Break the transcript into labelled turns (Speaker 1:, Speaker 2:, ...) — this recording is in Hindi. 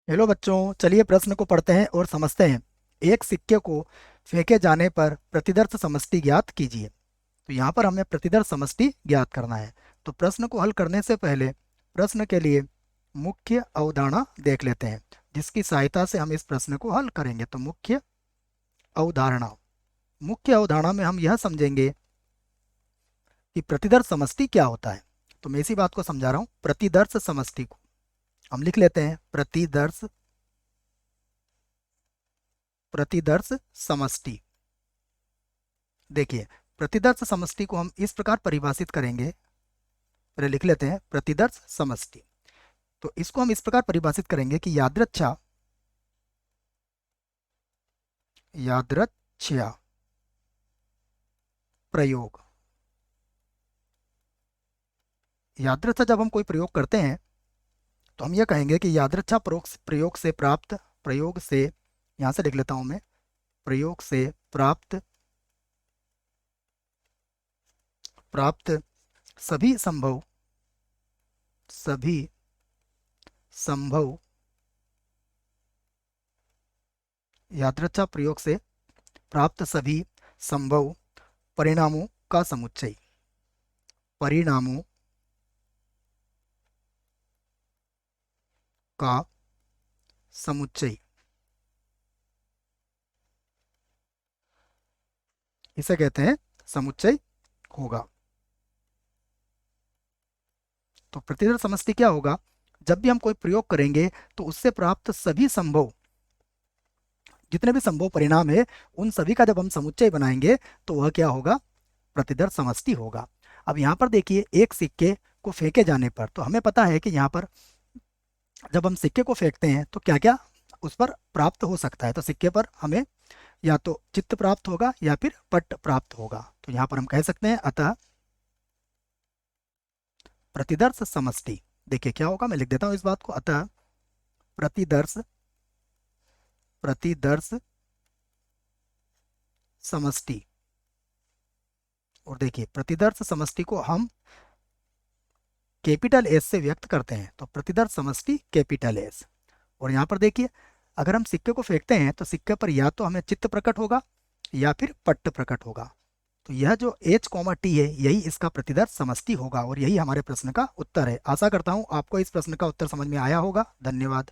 Speaker 1: हेलो बच्चों, चलिए प्रश्न को पढ़ते हैं और समझते हैं। एक सिक्के को फेंके जाने पर प्रतिदर्श समष्टि ज्ञात कीजिए। तो यहाँ पर हमें प्रतिदर्श समष्टि ज्ञात करना है। तो प्रश्न को हल करने से पहले प्रश्न के लिए मुख्य अवधारणा देख लेते हैं, जिसकी सहायता से हम इस प्रश्न को हल करेंगे। तो अवधारणा मुख्य अवधारणा में हम यह समझेंगे कि प्रतिदर्श समष्टि क्या होता है। तो मैं इसी बात को समझा रहा हूँ। प्रतिदर्श समष्टि को हम लिख लेते हैं प्रतिदर्श समष्टि। देखिए, प्रतिदर्श समष्टि को हम इस प्रकार परिभाषित करेंगे। पहले लिख लेते हैं प्रतिदर्श समष्टि। तो इसको हम इस प्रकार परिभाषित करेंगे कि यादृच्छा प्रयोग। यादृच्छा जब हम कोई प्रयोग करते हैं तो हम यह कहेंगे कि यादृच्छा प्रयोग से यहां से लिख लेता हूं मैं, प्रयोग से प्राप्त प्राप्त सभी संभव यादृच्छा प्रयोग से प्राप्त सभी संभव परिणामों का समुच्चय। परिणामों का समुच्चय इसे कहते हैं समुच्चय होगा। तो प्रतिदर्श समष्टि क्या होगा? जब भी हम कोई प्रयोग करेंगे तो उससे प्राप्त सभी संभव, जितने भी संभव परिणाम है, उन सभी का जब हम समुच्चय बनाएंगे तो वह क्या होगा? प्रतिदर्श समष्टि होगा। अब यहाँ पर देखिए, एक सिक्के को फेंके जाने पर, तो हमें पता है कि यहाँ पर जब हम सिक्के को फेंकते हैं तो क्या क्या उस पर प्राप्त हो सकता है। तो सिक्के पर हमें या तो चित्त प्राप्त होगा या फिर पट प्राप्त होगा। तो यहाँ पर हम कह सकते हैं अतः प्रतिदर्श समष्टि। देखिए क्या होगा, मैं लिख देता हूँ इस बात को। अतः प्रतिदर्श प्रतिदर्श समष्टि। और देखिए, प्रतिदर्श समष्टि को हम कैपिटल एस से व्यक्त करते हैं। तो प्रतिदर्श समष्टि कैपिटल एस। और यहाँ पर देखिए, अगर हम सिक्के को फेंकते हैं तो सिक्के पर या तो हमें चित्त प्रकट होगा या फिर पट्ट प्रकट होगा। तो यह जो H, T है, यही इसका प्रतिदर्श समष्टि होगा और यही हमारे प्रश्न का उत्तर है। आशा करता हूँ आपको इस प्रश्न का उत्तर समझ में आया होगा। धन्यवाद।